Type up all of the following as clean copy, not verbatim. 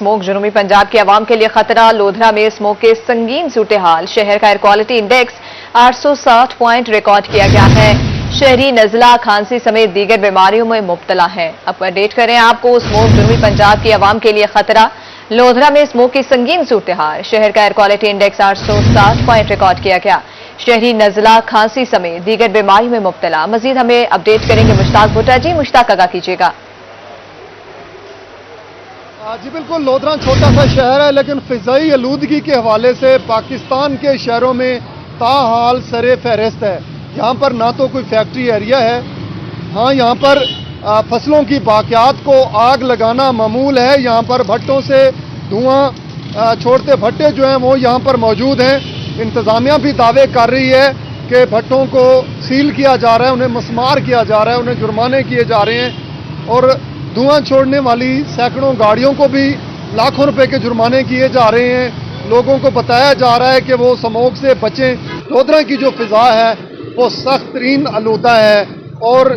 Smoke जनूबी पंजाब के अवाम के लिए खतरा। लोधरा में स्मोक के संगीन सूरत-ए-हाल। शहर का air quality index 860 point record किया गया है। शहरी नजला, खांसी समेत दीगर बीमारियों में मुब्तला है। अब अपडेट करें आपको, स्मोक जनूबी पंजाब के अवाम के लिए खतरा। लोधरा में स्मोक की संगीन सूरत-ए-हाल। शहर का air quality index 860 point record किया गया। शहरी नजला, खांसी समेत दीगर बीमारियों में मुब्तला। मजीद हमें अपडेट करेंगे मुश्ताक भुट्टा जी। मुश्ताक, आगाह कीजिएगा। जी बिल्कुल, लोधरा छोटा सा शहर है लेकिन फिजाई आलूदगी के हवाले से पाकिस्तान के शहरों में ताहाल सरे फहरिस्त है। यहाँ पर ना तो कोई फैक्ट्री एरिया है, हाँ यहाँ पर फसलों की बाकियात को आग लगाना मामूल है। यहाँ पर भट्टों से धुआं छोड़ते भट्टे जो हैं वो यहाँ पर मौजूद हैं। इंतज़ामिया भी दावे कर रही है कि भट्टों को सील किया जा रहा है, उन्हें मसमार किया जा रहा है, उन्हें जुर्माने किए जा रहे हैं और धुआं छोड़ने वाली सैकड़ों गाड़ियों को भी लाखों रुपए के जुर्माने किए जा रहे हैं। लोगों को बताया जा रहा है कि वो स्मोक से बचें। लोधरा की जो फिजा है वो सख्त तरीन आलूदा है और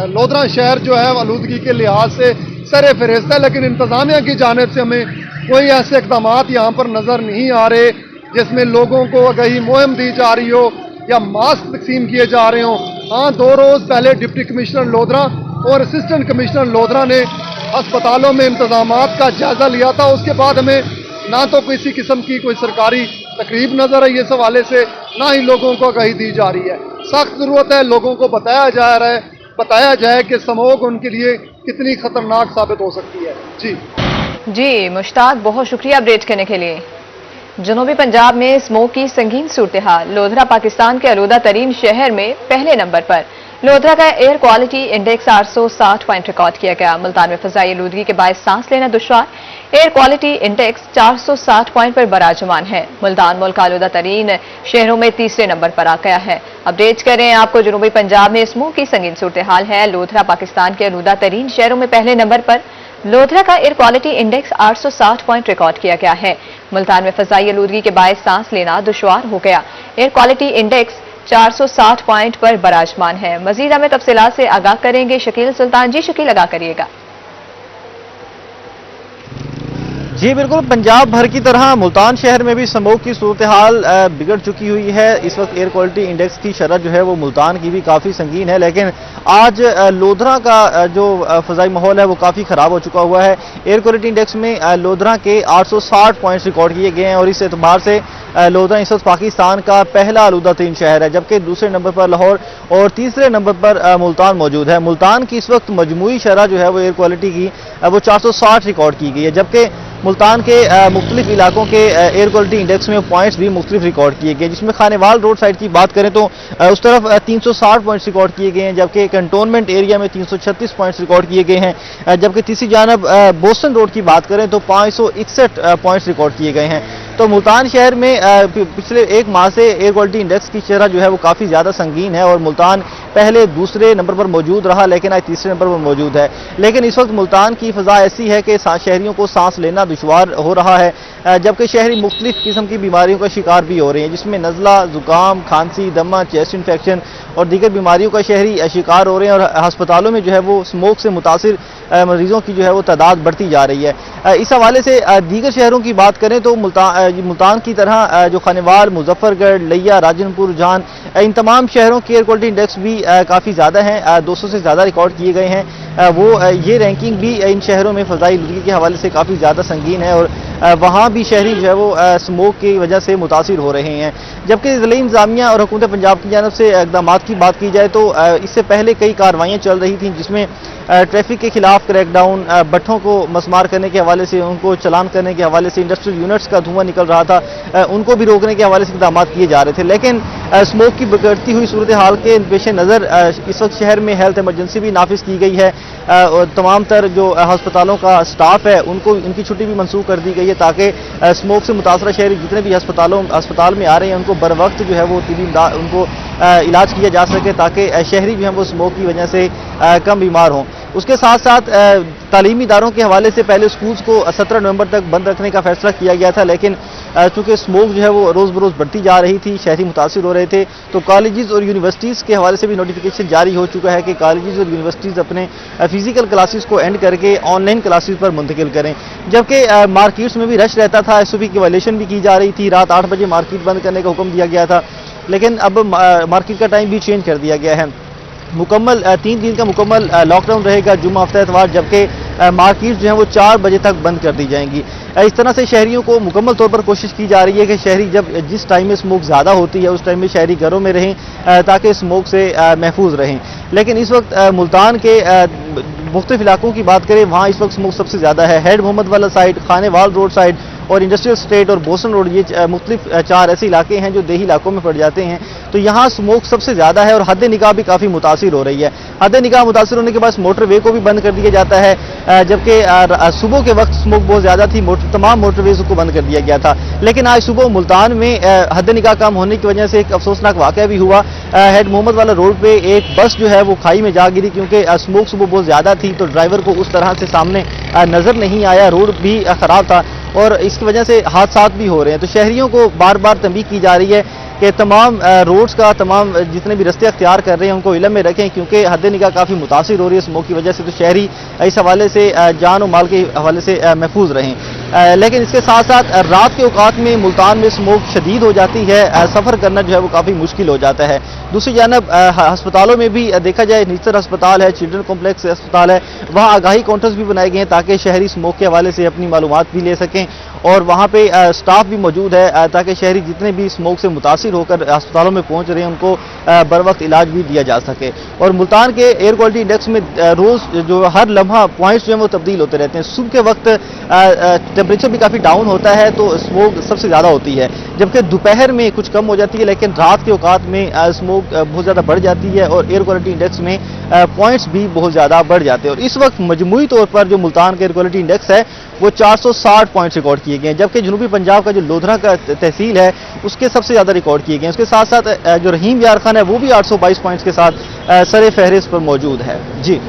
लोधरा शहर जो है आलूदगी के लिहाज से सरे फहरिस्त है, लेकिन इंतज़ामिया की जानिब से हमें कोई ऐसे इक़दाम यहाँ पर नज़र नहीं आ रहे जिसमें लोगों को आगाही मुहिम दी जा रही हो या मास्क तकसीम किए जा रहे हों। हाँ, 2 रोज़ पहले डिप्टी कमिश्नर लोधरा और असिस्टेंट कमिश्नर लोधरा ने अस्पतालों में इंतजामात का जायजा लिया था। उसके बाद हमें ना तो किसी किस्म की कोई सरकारी तकरीब नजर आई इस हवाले से, ना ही लोगों को आगाही दी जा रही है। सख्त जरूरत है लोगों को बताया जाए कि स्मोक उनके लिए कितनी खतरनाक साबित हो सकती है। जी मुश्ताक, बहुत शुक्रिया अपडेट करने के लिए। जनूबी पंजाब में स्मोक की संगीन सूरत-ए-हाल। लोधरा पाकिस्तान के आलूदा तरीन शहर में पहले नंबर पर। लोधरा का air quality index 860 point record किया गया। मुल्तान में फजाई आलूदगी के बायस सांस लेना दुश्वार। एयर क्वालिटी इंडेक्स 460 पॉइंट पर बराजमान है। मुल्तान मुल्क का आलूदा तरीन शहरों में तीसरे नंबर पर आ गया है। अपडेट करें आपको, जनूबी पंजाब में स्मोक की संगीन सूरत-ए-हाल है। लोधरा पाकिस्तान के आलूदा तरीन शहरों में पहले नंबर पर। लोधरा का air quality index 860 point record किया गया है। मुल्तान में फजाई आलूदगी के बायस सांस लेना दुश्वार हो गया। एयर क्वालिटी इंडेक्स 460 पॉइंट पर बराजमान है। मजीद हमें तफसीलात से आगाह करेंगे शकील सुल्तान जी। शकील, आगाह करिएगा। जी बिल्कुल, पंजाब भर की तरह मुल्तान शहर में भी स्मोक की सूरत-ए-हाल बिगड़ चुकी हुई है। इस वक्त एयर क्वालिटी इंडेक्स की शरह जो है वो मुल्तान की भी काफ़ी संगीन है, लेकिन आज लोधरा का जो फ़ज़ाई माहौल है वो काफ़ी ख़राब हो चुका हुआ है। एयर क्वालिटी इंडेक्स में लोधरा के 860 पॉइंट्स रिकॉर्ड किए गए हैं और इस एतबार से लोधरा इस वक्त पाकिस्तान का पहला आलूदा तरीन शहर है, जबकि दूसरे नंबर पर लाहौर और तीसरे नंबर पर मुल्तान मौजूद है। मुल्तान की इस वक्त मजमूई शरह जो है वो एयर क्वालिटी की वो 460 रिकॉर्ड की गई है, जबकि मुल्तान के मुख्तलिफ इलाकों के एयर क्वालिटी इंडेक्स में पॉइंट्स भी मुख्तलिफ रिकॉर्ड किए गए, जिसमें खानेवाल रोड साइड की बात करें तो उस तरफ 360 पॉइंट्स रिकॉर्ड किए गए हैं, जबकि कंटोनमेंट एरिया में 336 पॉइंट्स रिकॉर्ड किए गए हैं, जबकि तीसरी जानब बोस्टन रोड की बात करें तो 561 पॉइंट्स रिकॉर्ड किए गए हैं। तो मुल्तान शहर में पिछले एक माह से एयर क्वालिटी इंडेक्स की शरह जो है वो काफ़ी ज़्यादा संगीन है और मुल्तान पहले दूसरे नंबर पर मौजूद रहा लेकिन आज तीसरे नंबर पर मौजूद है। लेकिन इस वक्त मुल्तान की फ़ज़ा ऐसी है कि शहरियों को सांस लेना दुश्वार हो रहा है, जबकि शहरी मुख्तलिफ किस्म की बीमारियों का शिकार भी हो रहे हैं, जिसमें नज़ला, ज़ुकाम, खांसी, दमा, चेस्ट इन्फेक्शन और दीगर बीमारियों का शहरी शिकार हो रहे हैं और अस्पतालों में जो है वो स्मोक से मुतासिर मरीजों की जो है वो तादाद बढ़ती जा रही है। इस हवाले से दीगर शहरों की बात करें तो मुल्तान की तरह जो खानेवाल, मुजफ्फरगढ़, लिया, राजनपुर, जान, इन तमाम शहरों के एयर क्वालिटी इंडेक्स भी काफ़ी ज़्यादा हैं, 200 से ज़्यादा रिकॉर्ड किए गए हैं। ये रैंकिंग भी इन शहरों में फ़ज़ाई आलूदगी के हवाले से काफ़ी ज़्यादा संगीन है और वहाँ भी शहरी जो है वो स्मोक की वजह से मुतासिर हो रहे हैं। जबकि ज़िला इंतज़ामिया और हुकूमत पंजाब की जानब से इक़दाम की बात की जाए तो इससे पहले कई कार्रवाइयाँ चल रही थीं, जिसमें ट्रैफिक के खिलाफ क्रैकडाउन, भट्ठों को मसमार करने के हवाले से, उनको चलान करने के हवाले से, इंडस्ट्रियल यूनिट्स का धुआं निकल रहा था उनको भी रोकने के हवाले से इक़दाम किए जा रहे थे। लेकिन स्मोक की बिगड़ती हुई सूरत हाल के पेश नज़र इस वक्त शहर में हेल्थ इमरजेंसी भी नाफिज की गई है और तमाम तर जो हस्पतालों का स्टाफ है उनकी छुट्टी भी मनसूख कर दी गई है, ताकि स्मोक से मुतासरा शहरी जितने भी अस्पताल में आ रहे हैं उनको बर वक्त जो है वो उनको इलाज किया जा सके, ताकि शहरी जो है वो स्मोक की वजह से कम बीमार हों। उसके साथ साथ तालीमी इदारों के हवाले से पहले स्कूल्स को 17 नवंबर तक बंद रखने का फैसला किया गया था, लेकिन چونکہ اسموک جو ہے وہ روز بروز بڑھتی جا رہی تھی، شہری متاثر ہو رہے تھے، تو کالجز اور یونیورسٹیز کے حوالے سے بھی نوٹیفیکیشن جاری ہو چکا ہے کہ کالجز اور یونیورسٹیز اپنے فزیکل کلاسز کو اینڈ کر کے آن لائن کلاسز پر منتقل کریں، جبکہ مارکیٹس میں بھی رش رہتا تھا، SOP کی وائلیشن بھی کی جا رہی تھی، رات 8 بجے مارکیٹ بند کرنے کا حکم دیا گیا تھا، لیکن اب مارکیٹ کا ٹائم بھی چینج کر دیا گیا ہے، مکمل 3 دن کا مکمل لاک ڈاؤن رہے گا جمعہ ہفتہ اتوار، جبکہ مارکیٹ جو ہیں وہ 4 بجے تک بند کر دی جائیں گی۔ اس طرح سے شہریوں کو مکمل طور پر کوشش کی جا رہی ہے کہ شہری جس ٹائم میں اسموک زیادہ ہوتی ہے اس ٹائم میں شہری گھروں میں رہیں تاکہ اسموک سے محفوظ رہیں، لیکن اس وقت ملتان کے مختلف علاقوں کی بات کریں، وہاں اس وقت اسموک سب سے زیادہ ہے۔ ہیڈ محمد والا سائڈ، خانے وال روڈ سائڈ اور انڈسٹریل اسٹیٹ اور بوسن روڈ، یہ مختلف 4 ایسے علاقے ہیں جو دیہی علاقوں میں پڑ جاتے ہیں، تو یہاں اسموک سب سے زیادہ ہے اور حد نگاہ بھی کافی متاثر ہو رہی ہے۔ حد نگاہ متاثر ہونے کے بعد موٹر وے کو بھی بند کر دیا جاتا ہے، جبکہ صبح کے وقت اسموک بہت زیادہ تھی، تمام موٹر ویز کو بند کر دیا گیا تھا، لیکن آج صبح ملتان میں حد نگاہ کم ہونے کی وجہ سے ایک افسوسناک واقعہ بھی ہوا۔ ہیڈ محمد والا روڈ پہ ایک بس جو ہے وہ کھائی میں جا گری، کیونکہ اسموک صبح بہت زیادہ تھی تو ڈرائیور کو اس طرح سے سامنے نظر نہیں آیا، روڈ بھی خراب تھا اور اس کی وجہ سے حادثات بھی ہو رہے ہیں۔ تو شہریوں کو بار بار تنبیہ کی جا رہی ہے کہ تمام روڈز کا، تمام جتنے بھی رستے اختیار کر رہے ہیں ان کو علم میں رکھیں، کیونکہ حد نگاہ کافی متاثر ہو رہی ہے اسموک کی وجہ سے، تو شہری اس حوالے سے جان و مال کے حوالے سے محفوظ رہیں۔ لیکن اس کے ساتھ ساتھ رات کے اوقات میں ملتان میں اسموک شدید ہو جاتی ہے، سفر کرنا جو ہے وہ کافی مشکل ہو جاتا ہے۔ دوسری جانب ہسپتالوں میں بھی دیکھا جائے، نیچر ہسپتال ہے، چلڈرن کمپلیکس ہسپتال ہے، وہاں آگاہی کاؤنٹرز بھی بنائے گئے ہیں تاکہ شہری اسموک کے حوالے سے اپنی معلومات بھی لے سکیں، اور وہاں پہ سٹاف بھی موجود ہے تاکہ شہری جتنے بھی اسموک سے متاثر ہو کر ہسپتالوں میں پہنچ رہے ہیں ان کو بر وقت علاج بھی دیا جا سکے۔ اور ملتان کے ایئر کوالٹی انڈیکس میں روز جو ہر لمحہ پوائنٹس جو ہیں وہ تبدیل ہوتے رہتے ہیں، صبح کے وقت ٹیمپریچر بھی کافی ڈاؤن ہوتا ہے تو اسموک سب سے زیادہ ہوتی ہے، جبکہ دوپہر میں کچھ کم ہو جاتی ہے، لیکن رات کے اوقات میں اسموک بہت زیادہ بڑھ جاتی ہے اور ایئر کوالٹی انڈیکس میں پوائنٹس بھی بہت زیادہ بڑھ جاتے ہیں، اور اس وقت مجموعی طور پر جو ملتان کا ایئر کوالٹی انڈیکس ہے وہ 460 پوائنٹس ریکارڈ کیے گئے ہیں، جبکہ جنوبی پنجاب کا جو لودھرا کا تحصیل ہے اس کے سب سے زیادہ ریکارڈ کیے گئے ہیں۔ اس کے ساتھ ساتھ جو رحیم یار خان ہے وہ بھی 822 پوائنٹس کے ساتھ سر فہرست پر موجود ہے۔ جی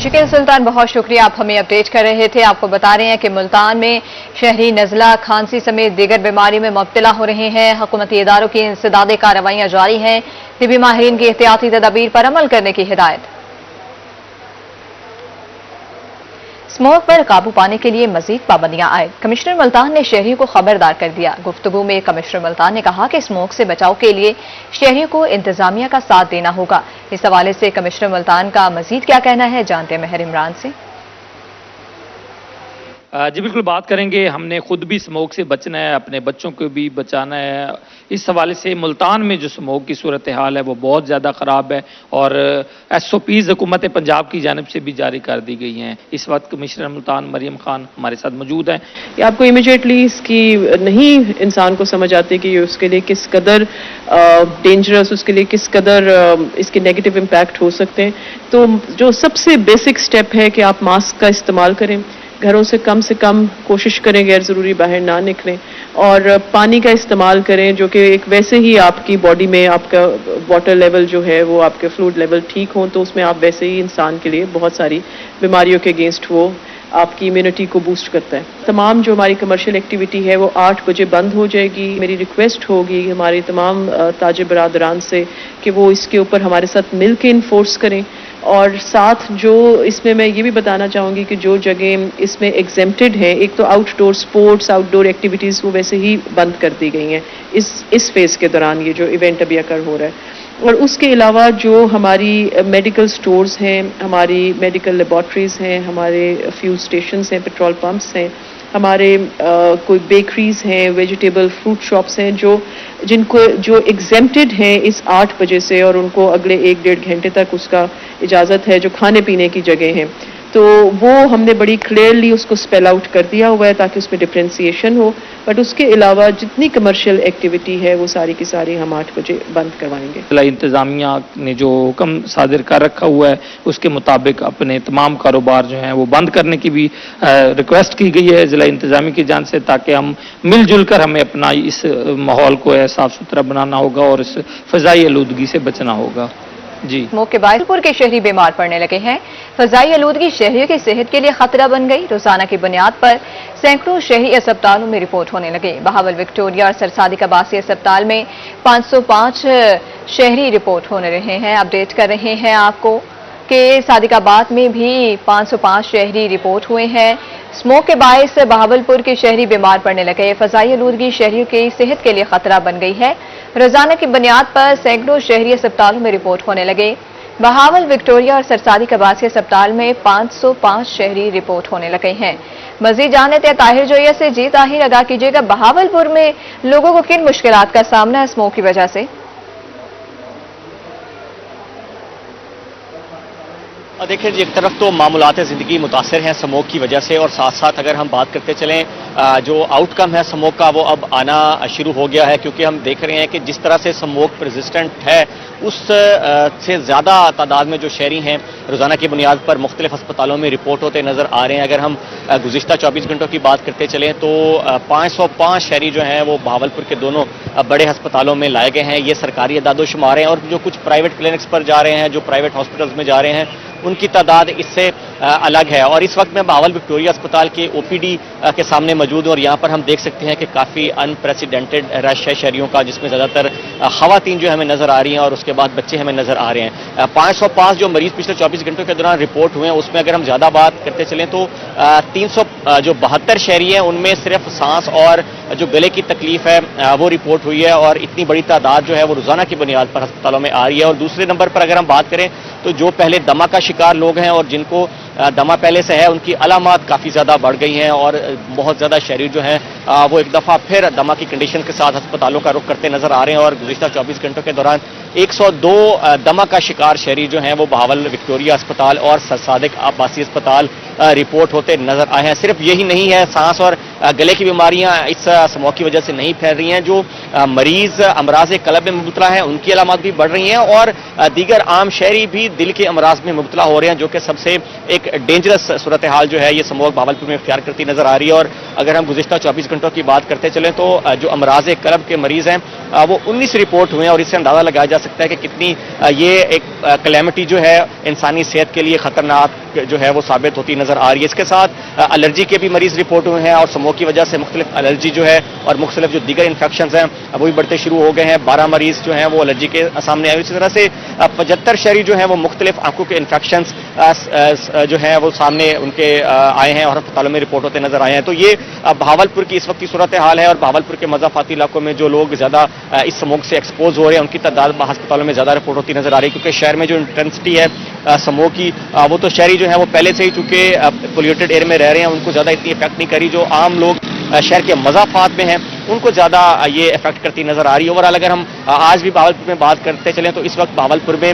شکیل سلطان، بہت شکریہ، آپ ہمیں اپڈیٹ کر رہے تھے۔ آپ کو بتا رہے ہیں کہ ملتان میں شہری نزلہ، کھانسی سمیت دیگر بیماری میں مبتلا ہو رہے ہیں، حکومتی اداروں کی انسدادی کارروائیاں جاری ہیں، طبی ماہرین کی احتیاطی تدابیر پر عمل کرنے کی ہدایت۔ اسموک پر قابو پانے کے لیے مزید پابندیاں عائد، کمشنر ملتان نے شہریوں کو خبردار کر دیا۔ گفتگو میں کمشنر ملتان نے کہا کہ اسموک سے بچاؤ کے لیے شہریوں کو انتظامیہ کا ساتھ دینا ہوگا۔ اس حوالے سے کمشنر ملتان کا مزید کیا کہنا ہے، جانتے ہیں مہر عمران سے۔ جی بالکل بات کریں گے، ہم نے خود بھی اسموک سے بچنا ہے، اپنے بچوں کو بھی بچانا ہے۔ اس حوالے سے ملتان میں جو اسموک کی صورتحال ہے وہ بہت زیادہ خراب ہے، اور SOPs حکومت پنجاب کی جانب سے بھی جاری کر دی گئی ہیں۔ اس وقت کمشنر ملتان مریم خان ہمارے ساتھ موجود ہیں۔ کہ آپ کو امیجیٹلی اس کی نہیں انسان کو سمجھ آتی کہ اس کے لیے کس قدر ڈینجرس، اس کے لیے کس قدر اس کے نیگیٹو امپیکٹ ہو سکتے ہیں۔ تو جو سب سے بیسک سٹیپ ہے کہ آپ ماسک کا استعمال کریں، گھروں سے کم کوشش کریں غیر ضروری باہر نہ نکلیں، اور پانی کا استعمال کریں جو کہ ایک ویسے ہی آپ کی باڈی میں آپ کا واٹر لیول جو ہے وہ آپ کے فلوئڈ لیول ٹھیک ہوں تو اس میں آپ ویسے ہی انسان کے لیے بہت ساری بیماریوں کے اگینسٹ وہ آپ کی امیونٹی کو بوسٹ کرتا ہے۔ تمام جو ہماری کمرشل ایکٹیویٹی ہے وہ 8 بجے بند ہو جائے گی۔ میری ریکویسٹ ہوگی ہماری تمام تاجر برادران سے کہ وہ اس کے اوپر ہمارے ساتھ مل کے انفورس کریں، اور ساتھ جو اس میں یہ بھی بتانا چاہوں گی کہ جو جگہیں اس میں ایگزیمپٹڈ ہیں، ایک تو آؤٹ ڈور سپورٹس، آؤٹ ڈور ایکٹیویٹیز وہ ویسے ہی بند کر دی گئی ہیں اس فیز کے دوران، یہ جو ایونٹ ابھی اکر ہو رہا ہے۔ اور اس کے علاوہ جو ہماری میڈیکل سٹورز ہیں، ہماری میڈیکل لیبارٹریز ہیں، ہمارے فیول سٹیشنز ہیں، پیٹرول پمپس ہیں، ہمارے کوئی بیکریز ہیں، ویجیٹیبل فروٹ شاپس ہیں جو ایگزیمپٹڈ ہیں اس 8 بجے سے، اور ان کو اگلے 1-1.5 گھنٹے تک اس کا اجازت ہے، جو کھانے پینے کی جگہ ہیں، تو وہ ہم نے بڑی کلیئرلی اس کو اسپیل آؤٹ کر دیا ہوا ہے تاکہ اس میں ڈفرینسیشن ہو۔ بٹ اس کے علاوہ جتنی کمرشل ایکٹیویٹی ہے وہ ساری کی ساری ہم 8 بجے بند کروائیں گے۔ ضلع انتظامیہ نے جو حکم صادر کر رکھا ہوا ہے اس کے مطابق اپنے تمام کاروبار جو ہیں وہ بند کرنے کی بھی ریکویسٹ کی گئی ہے ضلع انتظامیہ کی جانب سے، تاکہ ہم مل جل کر ہمیں اپنا اس ماحول کو صاف ستھرا بنانا ہوگا اور اس فضائی آلودگی سے بچنا ہوگا۔ जी स्मोक के बायसपुर के शहरी बीमार पड़ने लगे हैं। फजाई आलूदगी शहरियों की सेहत के लिए खतरा बन गई। रोजाना की बुनियाद पर सैकड़ों शहरी अस्पतालों में रिपोर्ट होने लगे। बहावल, विक्टोरिया और सरसादिक आबासी अस्पताल में 505 शहरी रिपोर्ट होने रहे हैं। अपडेट कर रहे हैं आपको कि सादिकाबाद में भी 505 शहरी रिपोर्ट हुए हैं। स्मोक के बायस बहावलपुर के शहरी बीमार पड़ने लगे। फजाई आलूदगी शहरियों की सेहत के लिए खतरा बन गई है। रोजाना की बुनियाद पर सैकड़ों शहरी अस्पतालों में रिपोर्ट होने लगे। बहावल, विक्टोरिया और सरसादिक आबासी अस्पताल में 505 शहरी रिपोर्ट होने लगे हैं। मजीद जान लेते हैं ताहिर जोया से। जी ताहिर, आगाह कीजिएगा, बहावलपुर में लोगों को किन मुश्किलात का सामना है स्मोक की वजह से? देखिए जी, एक तरफ तो मामूलात ज़िंदगी मुतासर हैं स्मोक की वजह से, और साथ साथ अगर हम बात करते चलें जो आउटकम है स्मोक का वो अब आना शुरू हो गया है, क्योंकि हम देख रहे हैं कि जिस तरह से स्मोक रेजिस्टेंट है उस से ज़्यादा तादाद में जो शहरी हैं रोज़ाना की बुनियाद पर मुख्तलिफ अस्पतालों में रिपोर्ट होते नज़र आ रहे हैं। अगर हम गुज़िश्ता 24 घंटों की बात करते चलें तो 505 शहरी जो हैं वो बहावलपुर के दोनों बड़े अस्पतालों में लाए गए हैं। ये सरकारी अदादोशुमार हैं, और जो कुछ प्राइवेट क्लिनिक्स पर जा रहे हैं, जो प्राइवेट हॉस्पिटल्स में जा रहे हैं, उनकी तादाद इससे अलग है। और इस वक्त मैं बहावल विक्टोरिया अस्पताल के ओपीडी के सामने मौजूद हूँ, और यहाँ पर हम देख सकते हैं कि काफ़ी अनप्रेसिडेंटेड रश है शहरियों का, जिसमें ज़्यादातर ख़वातीन जो हमें नज़र आ रही हैं और उसके बाद बच्चे हमें नज़र आ रहे हैं। 505 जो मरीज पिछले 24 घंटों के दौरान रिपोर्ट हुए हैं, उसमें अगर हम ज़्यादा बात करते चलें तो 372 शहरी हैं, उनमें सिर्फ सांस और जो गले की तकलीफ है वो रिपोर्ट हुई है, और इतनी बड़ी तादाद जो है वो रोज़ाना की बुनियाद पर अस्पतालों में आ रही है। और दूसरे नंबर पर अगर हम बात करें तो जो पहले दमा का शिकार लोग हैं और जिनको दमा पहले से है, उनकी अलामात काफ़ी ज़्यादा बढ़ गई हैं, और बहुत ज़्यादा शहरी जो हैं वो एक दफ़ा फिर दमा की कंडीशन के साथ अस्पतालों का रुख करते नज़र आ रहे हैं। और गुज़िश्ता 24 घंटों के दौरान 102 दमा का शिकार शहरी जो हैं वो बहावल विक्टोरिया अस्पताल और सरसादिक आबासी अस्पताल रिपोर्ट होते नजर आए हैं। सिर्फ यही नहीं है, सांस और गले की बीमारियां इस स्मोक की वजह से नहीं फैल रही हैं। जो मरीज अमराज कलब में मुबतला हैं उनकी अलामत भी बढ़ रही हैं, और दीगर आम शहरी भी दिल के अमराज में मुबतला हो रहे हैं, जो कि सबसे एक डेंजरस सूरत हाल जो है ये स्मोक बहावलपुर में इख्तियार करती नजर आ रही है। और अगर हम गुज़िश्ता 24 घंटों की बात करते चलें तो जो अमराज कलब के मरीज हैं वो 19 रिपोर्ट हुए हैं, और इससे अंदाजा लगाया जा सकता है कि कितनी ये एक कैलेमिटी जो है इंसानी सेहत के लिए खतरनाक जो है वो साबित होती नजर आ रही है। इसके साथ एलर्जी के भी मरीज रिपोर्ट हुए हैं, और स्मोक की वजह से मुख्तलिफ एलर्जी जो है और मुख्तलिफ जो दीगर इन्फेक्शन हैं वो भी बढ़ते शुरू हो गए हैं। 12 मरीज जो हैं वो एलर्जी के सामने आए। इसी तरह से 75 शहरी जो हैं वो मुख्तलिफ आंखों के इन्फेक्शन जो हैं वो सामने उनके आए हैं और अस्पतालों में रिपोर्ट होते नजर आए हैं। तो ये बहावलपुर की इस वक्त की सूरत हाल है, और बहावलपुर के मज़ाफ़ाती इलाकों में जो लोग ज़्यादा इस स्मोक से एक्सपोज हो रहे हैं उनकी तादाद अस्पतालों में ज़्यादा रिपोर्ट होती नजर आ रही है, क्योंकि शहर में जो इंटेंसिटी है स्मोक की वो तो शहरी जो है वो पहले से ही चूंकि पोल्यूटेड एयर में रह रहे हैं उनको ज़्यादा इतनी इफेक्ट नहीं करी। जो आम लोग शहर के मज़ाफ़ात में हैं उनको ज़्यादा ये इफेक्ट करती नजर आ रही है। ओवरऑल अगर हम आज भी बहावलपुर में बात करते चलें तो इस वक्त बहावलपुर में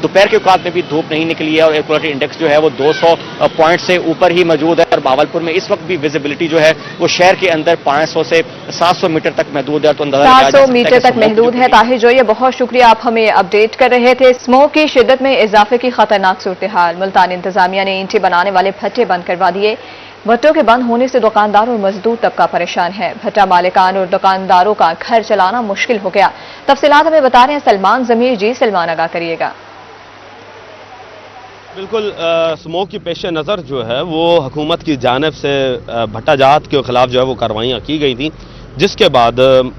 दोपहर के औकात में भी धूप नहीं निकली है, और एयर क्वालिटी इंडेक्स जो है वो 200 पॉइंट से ऊपर ही मौजूद है। और बहावलपुर में इस वक्त भी विजिबिलिटी जो है वो शहर के अंदर 500 से 700 मीटर तक महदूद है। तो अंदाजा 700 मीटर तक महदूद है। ताहिर जोया, बहुत शुक्रिया, आप हमें अपडेट कर रहे थे। स्मोक की शिद्दत में इजाफे की खतरनाक सूरत हाल। मुल्तान इंतजामिया ने ईंटें बनाने वाले भट्टे बंद करवा दिए। भट्टों के बंद होने से दुकानदार और मजदूर तबका परेशान है। भट्टा मालिकान और दुकानदारों का घर चलाना मुश्किल हो गया। तफसीलात हमें बता रहे हैं सलमान जमीर। जी सलमान, आगाह करिएगा। बिल्कुल, स्मोक की पेश नज़र जो है वो हुकूमत की जानिब से भट्टा जात के खिलाफ जो है वो कार्रवाइयाँ की गई थी, जिसके बाद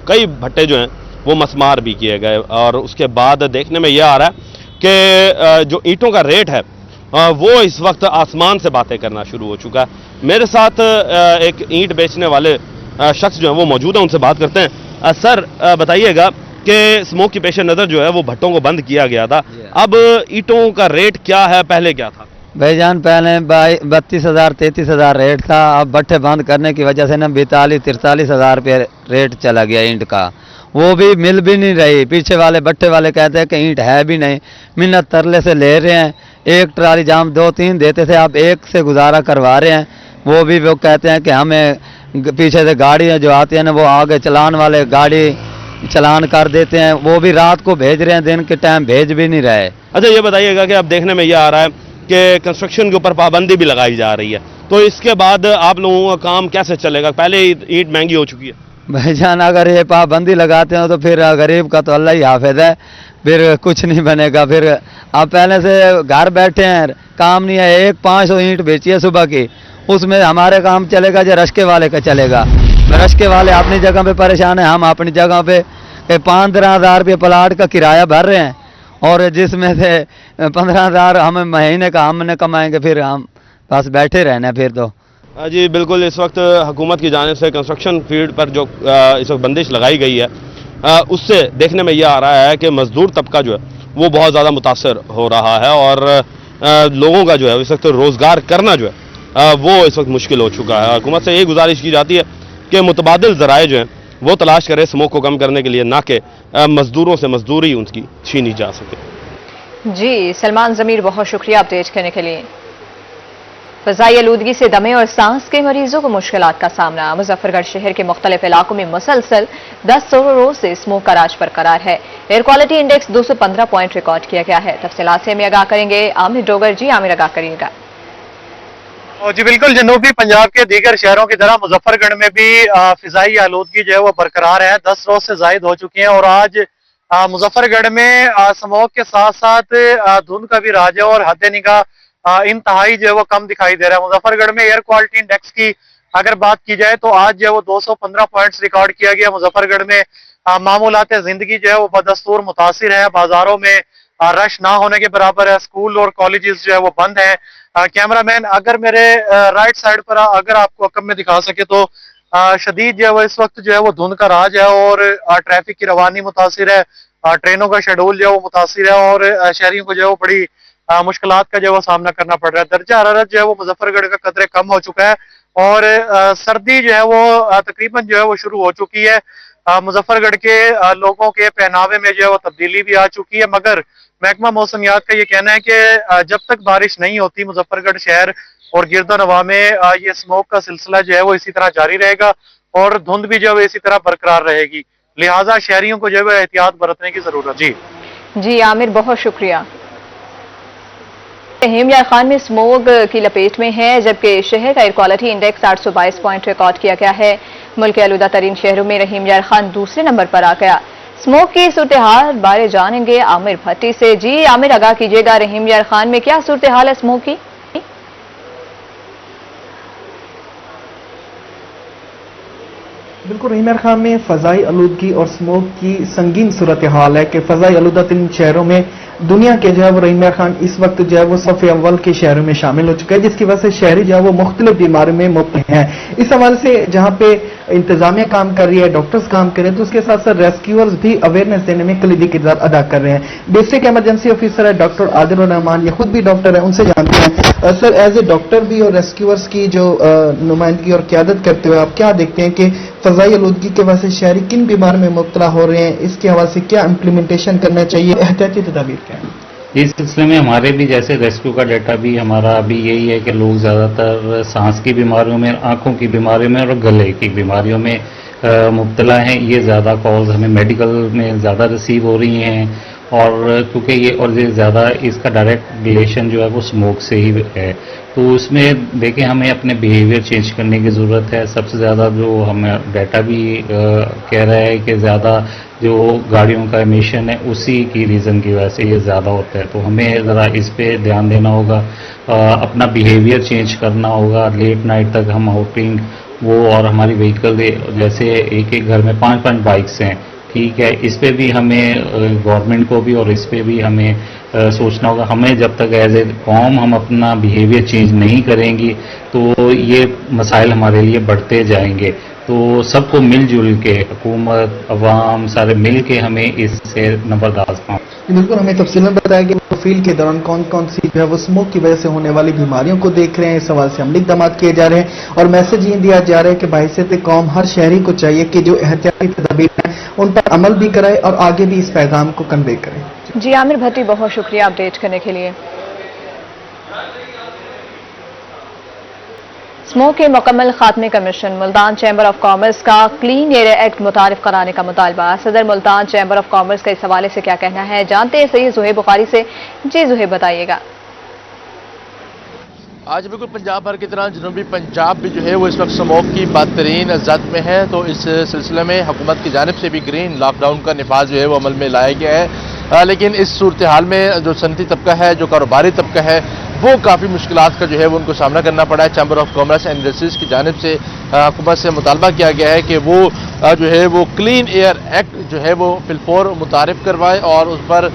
कई भट्टे जो हैं वो मसमार भी किए गए। और उसके बाद देखने में यह आ रहा है कि जो ईंटों का रेट है वो इस वक्त आसमान से बातें करना शुरू हो चुका है। मेरे साथ एक ईंट बेचने वाले शख्स जो है वो मौजूद है, उनसे बात करते हैं। सर, बताइएगा कि स्मोक की पेश नज़र जो है वो भट्टों को बंद किया गया था, अब ईंटों का रेट क्या है, पहले क्या था? भाईजान, पहले 32,000 33,000 रेट था। अब भट्टे बंद करने की वजह से ना 42-43,000 रुपये रेट चला गया ईंट का। वो भी मिल भी नहीं रही। पीछे वाले भट्टे वाले कहते हैं कि ईंट है भी नहीं, मिन्नत तरले से ले रहे हैं। एक ट्राली जाम 2-3 देते थे, आप एक से गुजारा करवा रहे हैं। वो भी वो कहते हैं कि हमें पीछे से गाड़ियाँ जो आती हैं ना वो आगे चलान वाले गाड़ी चलान कर देते हैं, वो भी रात को भेज रहे हैं, दिन के टाइम भेज भी नहीं रहे। अच्छा, ये बताइएगा कि अब देखने में ये आ रहा है कि कंस्ट्रक्शन के ऊपर पाबंदी भी लगाई जा रही है, तो इसके बाद आप लोगों का काम कैसे चलेगा? पहले ही ईंट महंगी हो चुकी है। भाईजान अगर ये पाबंदी लगाते हो तो फिर गरीब का तो अल्लाह ही हाफिज है, फिर कुछ नहीं बनेगा। फिर आप पहले से घर बैठे हैं, काम नहीं है, एक 500 ईंट बेची है सुबह की, उसमें हमारे काम चलेगा या रश्के वाले का चलेगा? रश्के वाले अपनी जगह पे परेशान है, हम अपनी जगह पे 15,000 रुपये प्लाट का किराया भर रहे हैं, और जिसमें से 15,000 हमें महीने का हमने कमाएंगे, फिर हम बस बैठे रहना है फिर तो। जी बिल्कुल, इस वक्त हुकूमत की जानिब से कंस्ट्रक्शन फील्ड पर जो इस वक्त बंदिश लगाई गई है, उससे देखने में यह आ रहा है कि मजदूर तबका जो है वो बहुत ज़्यादा मुतासर हो रहा है, और लोगों का जो है इस वक्त रोज़गार करना जो है वो इस वक्त मुश्किल हो चुका है। हुकूमत से यही गुजारिश की जाती है कि मुतबादिल ज़राए जो हैं वो तलाश करे स्मोक को कम करने के लिए, ना कि मजदूरों से मजदूरी उनकी छीनी जा सके। जी सलमान ज़मीर, बहुत शुक्रिया अपडेट करने के लिए। फ़ज़ाई आलूदगी से दमे और सांस के मरीजों को मुश्किलात का सामना। मुजफ्फरगढ़ शहर के मुख्तलिफ इलाकों में मुसलसल 10 रोज से स्मोक का राज बरकरार है। Air quality index 215 point record किया गया है। तफसीलात से हमें आगाह करेंगे आमिर डोगर। जी आमिर, आगाह करिएगा। जी बिल्कुल, जनूबी पंजाब के दीगर शहरों की तरह मुजफ्फरगढ़ में भी फिजाई आलूदगी जो है वो बरकरार है। 10 रोज से जायद हो चुकी है, और आज मुजफ्फरगढ़ में स्मोक के साथ साथ धुंध का भी राज है, और हद निगाह इंतहाई जो है वो कम दिखाई दे रहा है। मुजफ्फरगढ़ में एयर क्वालिटी इंडेक्स की अगर बात की जाए तो आज जो है वो 215 पॉइंट्स रिकॉर्ड किया गया। मुजफ्फरगढ़ में मामूलात जिंदगी जो है वो बदस्तूर मुतासिर है। बाजारों में रश ना होने के बराबर है। स्कूल और कॉलेजेस जो है वो बंद है। कैमरामैन अगर मेरे राइट साइड पर अगर आपको अकब में दिखा सके तो शदीद जो है वो इस वक्त जो है वो धुंध का राज है, और ट्रैफिक की रवानी मुतासिर है। ट्रेनों का शेड्यूल जो है वो मुतासिर है, और शहरियों को जो है वो बड़ी मुश्किलात का जो है वो सामना करना पड़ रहा है। दर्जा हरारत जो है वो मुजफ्फरगढ़ का कदरे कम हो चुका है, और सर्दी जो है वो तकरीबन जो है वो शुरू हो चुकी है। मुजफ्फरगढ़ के लोगों के पहनावे में जो है वो तब्दीली भी आ चुकी है, मगर महकमा मौसमियात का ये कहना है कि जब तक बारिश नहीं होती मुजफ्फरगढ़ शहर और गिरदोनवा में ये स्मोक का सिलसिला जो है वो इसी तरह जारी रहेगा, और धुंध भी जो है इसी तरह बरकरार रहेगी। लिहाजा शहरियों को जो है एहतियात बरतने की जरूरत। जी आमिर, बहुत शुक्रिया। रहीम यार खान में स्मोक की लपेट में है, जबकि शहर का air quality index 822 point record किया गया है। मुल्क के आलूदा तरीन शहरों में रहीम यार खान दूसरे नंबर पर आ गया। स्मोक की सूरत हाल बारे जानेंगे आमिर भट्टी से। जी आमिर, आगाह कीजिएगा, रहीम यार खान में क्या सूरत हाल है स्मोक की? बिल्कुल, रहीम यार खान में फ़ज़ाई आलूदगी और स्मोक की संगीन सूरत हाल है कि फ़ज़ाई आलूदा 3 शहरों में दुनिया के जो है वो रहीम यार खान इस वक्त जो है वो सफ़े अव्वल के शहरों में शामिल हो चुके हैं, जिसकी वजह से शहरी जो है वो मुख्तलिफ बीमारियों में मुब्तला हैं। इस हवाले से जहाँ पे इंतजामिया काम कर रही है, डॉक्टर्स काम कर रहे हैं, तो उसके साथ साथ रेस्क्यूअर्स भी अवेयरनेस देने में कलीदी किरदार अदा कर रहे हैं। डिस्ट्रिक्ट इमरजेंसी ऑफिसर है डॉक्टर आदिल रहमान, ये खुद भी डॉक्टर है, उनसे जानते हैं। सर, एज ए डॉक्टर भी और रेस्क्यूअर्स की जो नुमाइंदगी और क़यादत करते हुए आप क्या देखते हैं कि फ़ज़ाई आलूदगी के वजह से शहरी किन बीमारियों में मुब्तला हो रहे हैं? इसके हवाले से क्या इम्प्लीमेंटेशन करना चाहिए, एहतियाती तदाबीर क्या है? इस सिलसिले में हमारे भी जैसे रेस्क्यू का डाटा भी हमारा अभी यही है कि लोग ज़्यादातर सांस की बीमारियों में, आंखों की बीमारियों में और गले की बीमारियों में मुब्तला हैं। ये ज़्यादा कॉल्स हमें मेडिकल में ज़्यादा रिसीव हो रही हैं, और क्योंकि ये ज़्यादा इसका डायरेक्ट रिलेशन जो है वो स्मोक से ही है, तो उसमें देखिए हमें अपने बिहेवियर चेंज करने की ज़रूरत है। सबसे ज़्यादा जो हमें डाटा भी कह रहा है कि ज़्यादा जो गाड़ियों का एमिशन है उसी की रीज़न की वजह से ये ज़्यादा होता है, तो हमें ज़रा इस पे ध्यान देना होगा, अपना बिहेवियर चेंज करना होगा। लेट नाइट तक हम आउटिंग वो, और हमारी व्हीकल जैसे एक घर में 5-5 बाइक्स हैं, ठीक है, इस पे भी हमें गवर्नमेंट को भी और इस पे भी हमें सोचना होगा। हमें जब तक एज ए कौम हम अपना बिहेवियर चेंज नहीं करेंगी तो ये मसाइल हमारे लिए बढ़ते जाएंगे। तो सबको मिलजुल के, हुकूमत, अवाम, सारे मिल के हमें इससे नंबरदाज पाएं। बिल्कुल, हमें तफसील में बताया कि फील्ड के दौरान कौन कौन सी जो है वो स्मोक की वजह से होने वाली बीमारियों को देख रहे हैं। इस सवाल से अमली इक़दाम किए जा रहे हैं, और मैसेज ये दिया जा रहा है कि बाइसत कौम हर शहरी को चाहिए कि जो एहतियाती तदबीर हैं उन पर अमल भी कराए और आगे भी इस पैगाम को कन्वे करें। जी आमिर भट्टी, बहुत शुक्रिया अपडेट करने के लिए। स्मोक के मुकम्मल खात्मे का mission, Multan chamber of commerce का क्लीन एयर एक्ट मुतारिफ कराने का मुतालबा। सदर मुल्तान चैम्बर ऑफ कॉमर्स का इस हवाले से क्या कहना है, जानते हैं सही जुहेब बुखारी से। जी जुहेब, बताइएगा। آج بالکل پنجاب بھر کی طرح جنوبی پنجاب بھی جو ہے وہ اس وقت اسموگ کی بدترین زد میں ہے، تو اس سلسلے میں حکومت کی جانب سے بھی گرین لاک ڈاؤن کا نفاذ جو ہے وہ عمل میں لایا گیا ہے، لیکن اس صورتحال میں جو صنعتی طبقہ ہے، جو کاروباری طبقہ ہے، وہ کافی مشکلات کا جو ہے وہ ان کو سامنا کرنا پڑا ہے۔ Chamber of commerce and industries کی جانب سے حکومت سے مطالبہ کیا گیا ہے کہ وہ جو ہے وہ کلین ایئر ایکٹ جو ہے وہ فلفور متعارف کروائے اور اس پر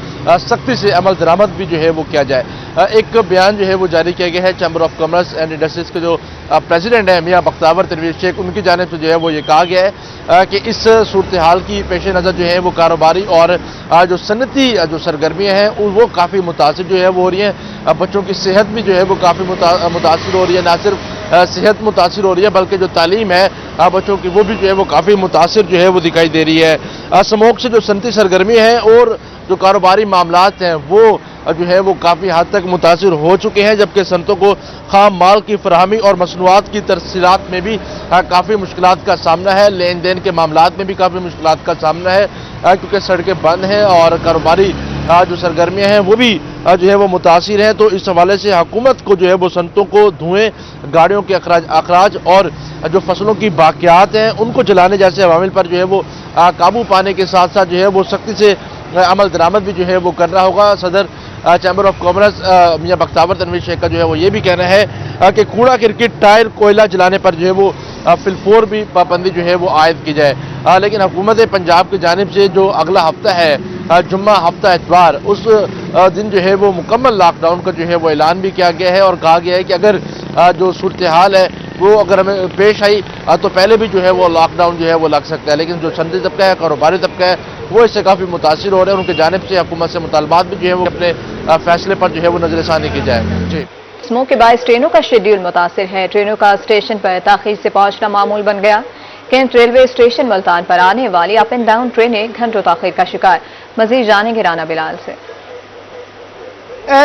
سختی سے عمل درآمد بھی جو ہے وہ کیا جائے۔ ایک بیان جو ہے وہ جاری کیا گیا ہے chamber of commerce and industries کے جو پریزیڈنٹ ہیں میاں بختیور تنویر شیخ، ان کی جانب سے جو ہے وہ یہ کہا گیا ہے کہ اس صورتحال کی پیش نظر جو ہے وہ کاروباری اور جو صنعتی جو سرگرمیاں ہیں وہ کافی متاثر جو ہے وہ ہو رہی ہیں، بچوں کی صحت بھی جو ہے وہ کافی متاثر ہو رہی ہے، نہ صرف صحت متاثر ہو رہی ہے بلکہ جو تعلیم ہے بچوں کی وہ بھی جو ہے وہ کافی متاثر جو ہے وہ دکھائی دے رہی ہے۔ اسموگ سے جو صنعتی سرگرمی ہیں اور جو کاروباری معاملات ہیں وہ جو ہے وہ کافی حد تک متاثر ہو چکے ہیں، جبکہ صنعتوں کو خام مال کی فراہمی اور مصنوعات کی ترسیلات میں بھی کافی مشکلات کا سامنا ہے، لین دین کے معاملات میں بھی کافی مشکلات کا سامنا ہے کیونکہ سڑکیں بند ہیں اور کاروباری جو سرگرمیاں ہیں وہ بھی جو ہے وہ متاثر ہیں۔ تو اس حوالے سے حکومت کو جو ہے وہ صنعتوں کو دھوئیں، گاڑیوں کے اخراج اور جو فصلوں کی باقیات ہیں ان کو جلانے جیسے عوامل پر جو ہے وہ قابو پانے کے ساتھ ساتھ جو ہے وہ سختی سے عمل درآمد بھی جو ہے وہ کرنا ہوگا۔ صدر چیمبر آف کامرس میاں بختیور تنویر شیخ کا جو ہے وہ یہ بھی کہنا ہے کہ کوڑا کرکٹ، ٹائر، کوئلہ جلانے پر جو ہے وہ فلفور بھی پابندی جو ہے وہ عائد کی جائے، لیکن حکومت پنجاب کی جانب سے جو اگلا ہفتہ ہے جمعہ ہفتہ اتوار، اس دن جو ہے وہ مکمل لاک ڈاؤن کا جو ہے وہ اعلان بھی کیا گیا ہے اور کہا گیا ہے کہ اگر جو صورتحال ہے وہ اگر ہمیں پیش آئی تو پہلے بھی جو ہے وہ لاک ڈاؤن جو ہے وہ لگ سکتا ہے، لیکن جو صنعتی طبقہ ہے، کاروباری طبقہ ہے، وہ اس سے کافی متاثر ہو رہے ہیں۔ ان کی جانب سے حکومت سے مطالبات بھی جو ہے وہ اپنے فیصلے پر جو ہے وہ نظر ثانی کی جائے۔ جی اسموگ کے باعث ٹرینوں کا شیڈیول متاثر ہے، ٹرینوں کا اسٹیشن پر تاخیر سے پہنچنا معمول بن گیا۔ کینٹ ریلوے اسٹیشن ملتان پر آنے والی اپ اینڈ ڈاؤن ٹرینیں گھنٹوں تاخیر کا شکار۔ مزید جانیں گے رانا بلال سے۔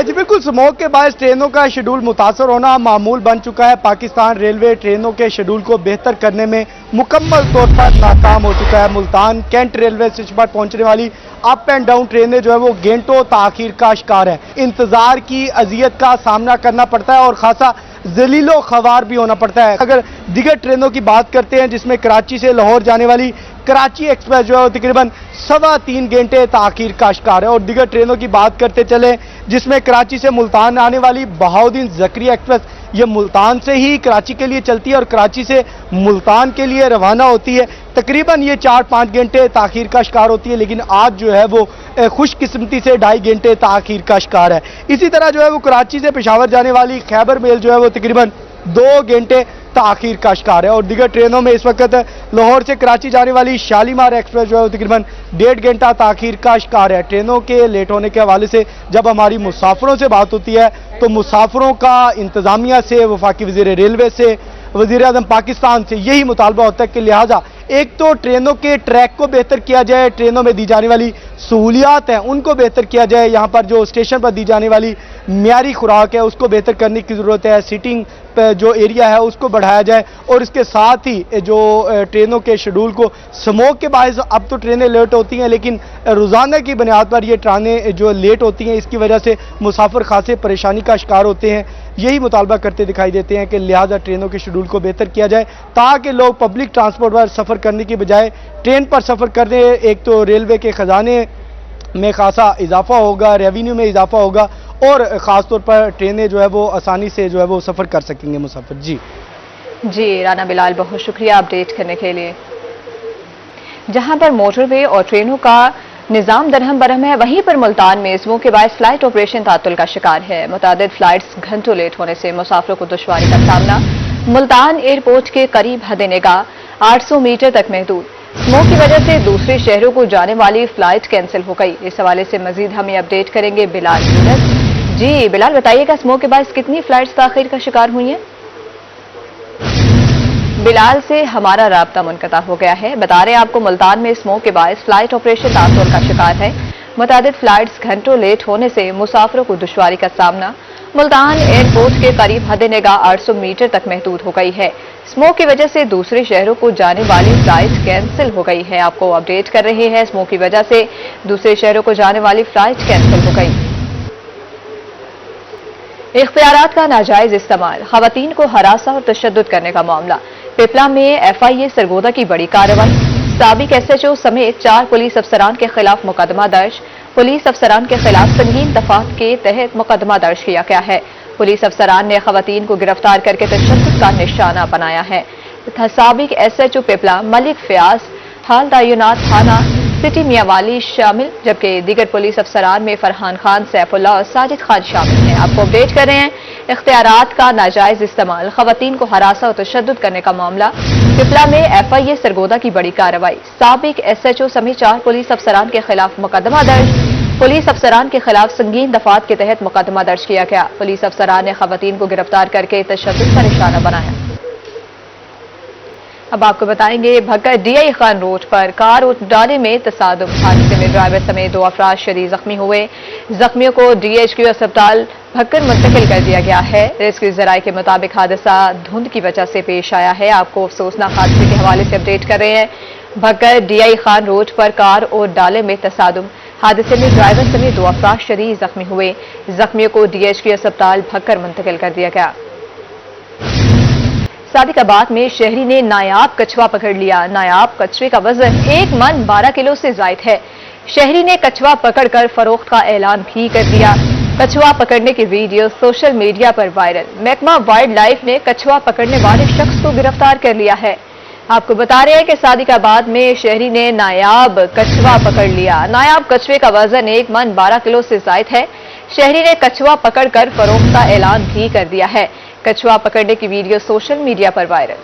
جی بالکل، اسموگ کے باعث ٹرینوں کا شیڈول متاثر ہونا معمول بن چکا ہے۔ پاکستان ریلوے ٹرینوں کے شیڈول کو بہتر کرنے میں مکمل طور پر ناکام ہو چکا ہے۔ ملتان کینٹ ریلوے اسٹیشن پر پہنچنے والی اپ اینڈ ڈاؤن ٹرینیں جو ہے وہ گھنٹوں تاخیر کا شکار ہے، انتظار کی اذیت کا سامنا کرنا پڑتا ہے اور خاصا ذلیل و خوار بھی ہونا پڑتا ہے۔ اگر دیگر ٹرینوں کی بات کرتے ہیں جس میں کراچی سے لاہور جانے والی کراچی ایکسپریس جو ہے وہ تقریباً 3.25 گھنٹے تاخیر کا شکار ہے، اور دیگر ٹرینوں کی بات کرتے چلیں جس میں کراچی سے ملتان آنے والی بہاؤدین زکریا ایکسپریس یہ ملتان سے ہی کراچی کے لیے چلتی ہے اور کراچی سے ملتان کے لیے روانہ ہوتی ہے، تقریباً یہ 4-5 گھنٹے تاخیر کا شکار ہوتی ہے، لیکن آج جو ہے وہ خوش قسمتی سے 2.5 گھنٹے تاخیر کا شکار ہے۔ اسی طرح جو ہے وہ کراچی سے پشاور جانے والی خیبر میل جو ہے وہ تقریباً 2 گھنٹے تاخیر کا شکار ہے، اور دیگر ٹرینوں میں اس وقت لاہور سے کراچی جانے والی شالیمار ایکسپریس جو ہے وہ تقریباً 1.5 گھنٹہ تاخیر کا شکار ہے۔ ٹرینوں کے لیٹ ہونے کے حوالے سے جب ہماری مسافروں سے بات ہوتی ہے تو مسافروں کا انتظامیہ سے، وفاقی وزیر ریلوے سے، وزیر اعظم پاکستان سے یہی مطالبہ ہوتا ہے کہ لہٰذا ایک تو ٹرینوں کے ٹریک کو بہتر کیا جائے، ٹرینوں میں دی جانے والی سہولیات ہیں ان کو بہتر کیا جائے، یہاں پر جو اسٹیشن پر دی جانے والی معیاری خوراک ہے اس کو بہتر کرنے کی ضرورت ہے، سیٹنگ جو ایریا ہے اس کو بڑھایا جائے، اور اس کے ساتھ ہی جو ٹرینوں کے شیڈول کو اسموگ کے باعث اب تو ٹرینیں لیٹ ہوتی ہیں لیکن روزانہ کی بنیاد پر یہ ٹرینیں جو لیٹ ہوتی ہیں اس کی وجہ سے مسافر خاصے پریشانی کا شکار ہوتے ہیں۔ یہی مطالبہ کرتے دکھائی دیتے ہیں کہ لہٰذا ٹرینوں کے شیڈول کو بہتر کیا جائے تاکہ لوگ پبلک ٹرانسپورٹ پر سفر کرنے کی بجائے ٹرین پر سفر کرنے، ایک تو ریلوے کے خزانے میں خاصا اضافہ ہوگا، ریونیو میں اضافہ ہوگا، اور خاص طور پر ٹرینیں جو ہے وہ آسانی سے جو ہے وہ سفر کر سکیں گے مسافر۔ جی رانا بلال، بہت شکریہ اپڈیٹ کرنے کے لیے۔ جہاں پر موٹر وے اور ٹرینوں کا نظام درہم برہم ہے، وہیں پر ملتان میں اسموگ کے باعث فلائٹ آپریشن تعطل کا شکار ہے۔ متعدد فلائٹس گھنٹوں لیٹ ہونے سے مسافروں کو دشواری کا سامنا۔ ملتان ایئرپورٹ کے قریب حد نگاہ 800 میٹر تک محدود۔ اسموگ کی وجہ سے دوسرے شہروں کو جانے والی فلائٹ کینسل ہو گئی۔ اس حوالے سے مزید ہمیں اپڈیٹ کریں گے بلال یونس۔ جی بلال، بتائیے گا اسموگ کے باعث کتنی فلائٹس تاخیر کا شکار ہوئی ہیں؟ بلال سے ہمارا رابطہ منقطع ہو گیا ہے۔ بتا رہے ہیں آپ کو ملتان میں اسموگ کے باعث فلائٹ آپریشن تعطل کا شکار ہے۔ متعدد فلائٹس گھنٹوں لیٹ ہونے سے مسافروں کو دشواری کا سامنا۔ ملتان ایئرپورٹ کے قریب حد نگاہ 800 میٹر تک محدود ہو گئی ہے۔ اسموگ کی وجہ سے دوسرے شہروں کو جانے والی فلائٹ کینسل ہو گئی ہے۔ آپ کو اپڈیٹ کر رہے ہیں، اسموگ کی وجہ سے دوسرے شہروں کو جانے والی فلائٹ کینسل ہو گئی۔ इख्तियारात का नाजायज इस्तेमाल, खवातीन को हरासा और तशद्दुद करने का मामला। पिपला में FIA सरगोदा की बड़ी कार्रवाई, साबिक SHO समेत 4 पुलिस अफसरान के खिलाफ मुकदमा दर्ज। पुलिस अफसरान के खिलाफ संगीन दफात के तहत मुकदमा दर्ज किया गया है। पुलिस अफसरान ने खवातीन को गिरफ्तार करके तशद्दुद का निशाना बनाया है। साबिक SHO पिपला मलिक फयाज, हाल तैनात थाना सिटी मियांवाली शामिल, जबकि दीगर पुलिस अफसरान में फरहान खान, सैफुल्लाह और साजिद खान शामिल हैं। आपको अपडेट कर रहे हैं, इख्तियारात का नाजायज इस्तेमाल, खवातीन को हरासा और तशद्दुद करने का मामला। पिपला में FIA सरगोदा की बड़ी कार्रवाई, साबिक SHO समेत 4 पुलिस अफसरान के खिलाफ मुकदमा दर्ज। पुलिस अफसरान के खिलाफ संगीन दफात के तहत मुकदमा दर्ज किया गया। पुलिस अफसरान ने खवातीन को गिरफ्तार करके तशद्दुद का निशाना बनाया। अब आपको बताएंगे, भक्कर DI खान रोड पर कार और डाले में तसादुम, हादसे में ड्राइवर समेत 2 अफराद शदीद जख्मी हुए। जख्मियों को DHQ अस्पताल भक्कर मुंतकिल कर दिया गया है। रेस्क्यू जराये के मुताबिक हादसा धुंध की वजह से पेश आया है। आपको अफसोसनाक हादसे के हवाले से अपडेट कर रहे हैं। भक्कर DI खान रोड पर कार और डाले में तसादुम, हादसे में ड्राइवर समेत 2 अफराद शदीद जख्मी हुए। जख्मियों को DHQ अस्पताल भक्कर मुंतकिल कर दिया गया। सादिकाबाद में शहरी ने नायाब कछुआ पकड़ लिया। नायाब कछुए का वजन 1 मन 12 किलो से जायद है। शहरी ने कछुआ पकड़कर फरोख्त का ऐलान भी कर दिया। कछुआ पकड़ने की वीडियो सोशल मीडिया पर वायरल। महकमा वाइल्ड लाइफ ने कछुआ पकड़ने वाले शख्स को गिरफ्तार कर लिया है। आपको बता रहे हैं कि सादिकाबाद में शहरी ने नायाब कछुआ पकड़ लिया। नायाब कछुए का वजन 1 मन 12 किलो से जायद है। शहरी ने कछुआ पकड़कर फरोख्त का ऐलान भी कर दिया है। कछुआ पकड़ने की वीडियो सोशल मीडिया पर वायरल।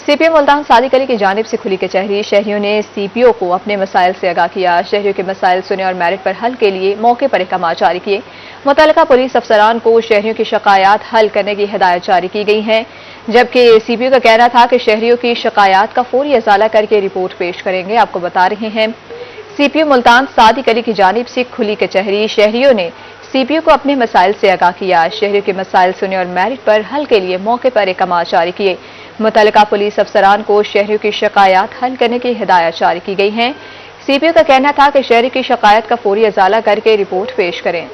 CPO मुल्तान सादिक अली की जानिब से खुली कचहरी, शहरियों ने CPO को अपने मसाइल से आगाह किया। शहरियों के मसाइल सुने और मेरिट पर हल के लिए मौके पर अहकाम जारी किए। मुतल्लिका पुलिस अफसरान को शहरियों की शिकायत हल करने की हिदायत जारी की गई हैं, जबकि CPO का कहना था कि शहरियों की शिकायत का फौरी अजाला करके रिपोर्ट पेश करेंगे। आपको बता रहे हैं, CPO मुल्तान सादिक अली की जानिब से खुली कचहरी, शहरियों ने CPO को अपने मसाइल से आगाह किया। शहरियों के मसाइल सुने और मेरिट पर हल के लिए मौके पर अहकाम जारी किए। मुतल्लिका पुलिस अफसरान को शहरियों की शिकायत हल करने की हिदायत जारी की गई हैं। CPO का कहना था कि शहरी की शिकायत का फौरी अजाला करके रिपोर्ट पेश करें।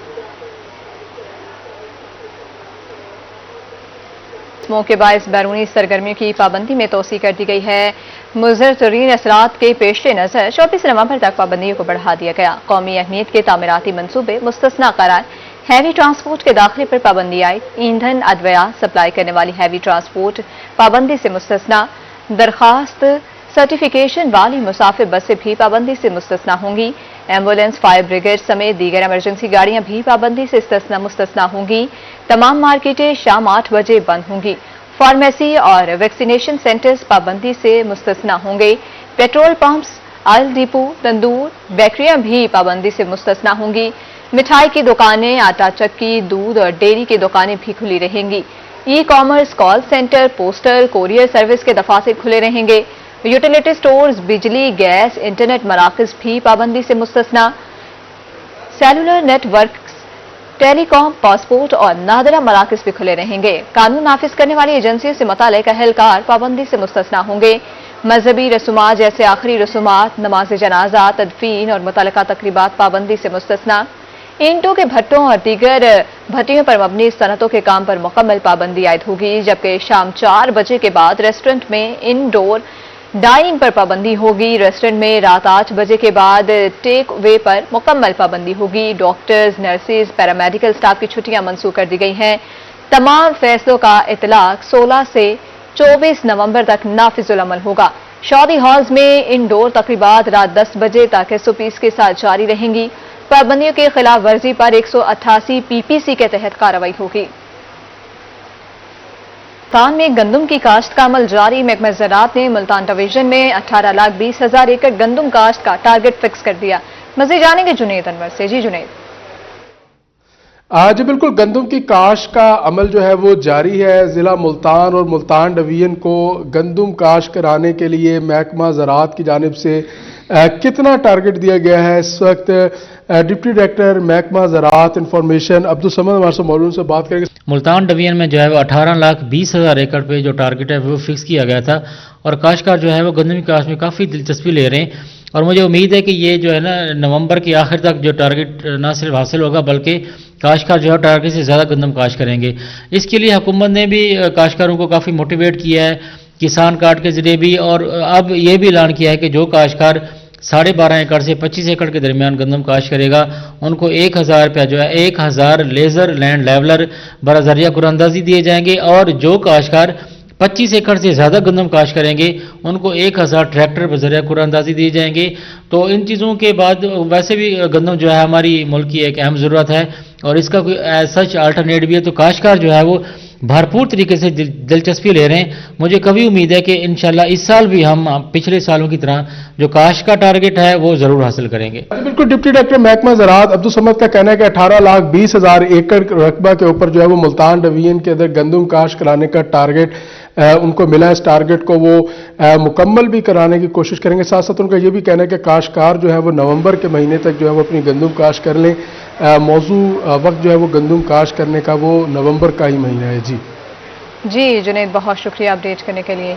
स्मोक के बायस बैरूनी सरगर्मियों की पाबंदी में तोसी कर दी गई है। मुज़र तरीन असरात के पेश नज़र 24 नवंबर तक पाबंदियों को बढ़ा दिया गया। कौमी अहमियत के तामीराती मनसूबे मुस्तस्ना करार, हैवी ट्रांसपोर्ट के दाखिले पर पाबंदी आई। ईंधन अदविया सप्लाई करने वाली हैवी ट्रांसपोर्ट पाबंदी से मुस्तस्ना। दरखास्त सर्टिफिकेशन वाली मुसाफिर बसें भी पाबंदी से मुस्तस्ना होंगी। एम्बुलेंस, फायर ब्रिगेड समेत दीगर इमरजेंसी गाड़ियां भी पाबंदी से मुस्तस्ना होंगी। तमाम मार्केटें शाम 8 बजे बंद होंगी। फार्मेसी और वैक्सीनेशन सेंटर्स पाबंदी से मुस्तस्ना होंगे। पेट्रोल पंप्स, ऑयल डिपो, तंदूर, बेकरियां भी पाबंदी से मुस्तस्ना होंगी। मिठाई की दुकानें, आटा चक्की, दूध और डेयरी की दुकानें भी खुली रहेंगी। E-commerce, call centre, postal, courier service के दफातर खुले रहेंगे। यूटिलिटी स्टोर्स, बिजली, गैस, इंटरनेट मराकज भी पाबंदी से मुस्तस्ना। सेलुलर नेटवर्क, टेलीकॉम, पासपोर्ट और नादरा मराकज भी खुले रहेंगे। कानून नाफिज करने वाली एजेंसियों से मुतालिक अहलकार पाबंदी से मुस्तस्ना होंगे। मजहबी रसूमात जैसे आखिरी रसूमात, नमाज जनाजा, तदफीन और मुतल्लिका तकरीबात पाबंदी से मुस्तस्ना। ईंटों के भट्टों और दीगर भट्टियों पर मबनी सनतों के काम पर मुकम्मल पाबंदी आयद होगी, जबकि शाम 4 बजे के बाद रेस्टोरेंट में इनडोर डाइनिंग पर पाबंदी होगी। रेस्टोरेंट में रात 8 बजे के बाद टेक वे पर मुकम्मल पाबंदी होगी। डॉक्टर्स, नर्सेज, पैरामेडिकल स्टाफ की छुट्टियां मंसूख कर दी गई हैं। तमाम फैसलों का इतलाक 16 से 24 नवंबर तक नाफिजुल अमल होगा। शादी हॉल्स में इनडोर तकरीबात रात 10 बजे तक SOPs के साथ जारी रहेंगी। पाबंदियों की खिलाफ वर्जी पर 188 PPC के तहत कार्रवाई होगी। मुल्तान में गंदम की काश्त का अमल जारी। महकमा ज़राअत ने मुल्तान डिवीजन में 18,20,000 एकड़ गंदम काश्त का टारगेट फिक्स कर दिया। मज़ीद जानेंगे जुनैद अनवर से। जी जुनैद। आज बिल्कुल गंदम की काश्त का अमल जो है वो जारी है। जिला मुल्तान और मुल्तान डिवीजन को गंदम काश्त कराने के लिए महकमा ज़राअत की जानिब से कितना टारगेट दिया गया है, इस वक्त डिप्टी डायरेक्टर महकमा ज़राअत इंफॉर्मेशन अब्दुल समद हमारे से मौलूम से बात करेंगे। मुल्तान डिवीजन में जो है वो 18,20,000 एकड़ पे जो टारगेट है वो फिक्स किया गया था और काश्तकार जो है वो गंदम की काश्त में काफ़ी दिलचस्पी ले रहे हैं और मुझे उम्मीद है कि ये जो है ना नवंबर के आखिर तक जो टारगेट ना सिर्फ हासिल होगा बल्कि کاشتکار جو ہے ٹارگیٹ سے زیادہ گندم کاشت کریں گے. اس کے لیے حکومت نے بھی کاشتکاروں کو کافی موٹیویٹ کیا ہے کسان کارڈ کے ذریعے بھی, اور اب یہ بھی اعلان کیا ہے کہ جو کاشتکار 12.5 ایکڑ سے 25 ایکڑ کے درمیان گندم کاشت کرے گا ان کو 1,000 روپیہ جو ہے 1,000 لیزر لینڈ لیولر برذریعہ قراندازی دیے جائیں گے, اور جو کاشتکار 25 ایکڑ سے زیادہ گندم کاشت کریں گے ان کو 1,000 ٹریکٹر بذریعہ قراندازی دیے جائیں گے. تو ان چیزوں کے بعد ویسے بھی گندم جو ہے ہماری ملک کی ایک اہم ضرورت ہے اور اس کا کوئی سچ الٹرنیٹ بھی ہے, تو کاشتکار جو ہے وہ بھرپور طریقے سے دلچسپی لے رہے ہیں. مجھے کبھی امید ہے کہ انشاءاللہ اس سال بھی ہم پچھلے سالوں کی طرح جو کاشت کا ٹارگٹ ہے وہ ضرور حاصل کریں گے. بالکل ڈپٹی ڈائریکٹر محکمہ زراعت عبدالصمد کا کہنا ہے کہ 18,20,000 ایکڑ رقبہ کے اوپر جو ہے وہ ملتان ڈویژن کے اندر گندم کاشت کرانے کا ٹارگٹ ان کو ملا ہے. اس ٹارگٹ کو وہ مکمل بھی کرانے کی کوشش کریں گے. ساتھ ساتھ ان کا یہ بھی کہنا ہے کہ کاشتکار جو ہے وہ نومبر کے مہینے تک جو ہے وہ اپنی گندم کاشت کر لیں. موضوع وقت جو ہے وہ گندم کاشت کرنے کا وہ نومبر کا ہی مہینہ ہے. جی جنید بہت شکریہ اپڈیٹ کرنے کے لیے.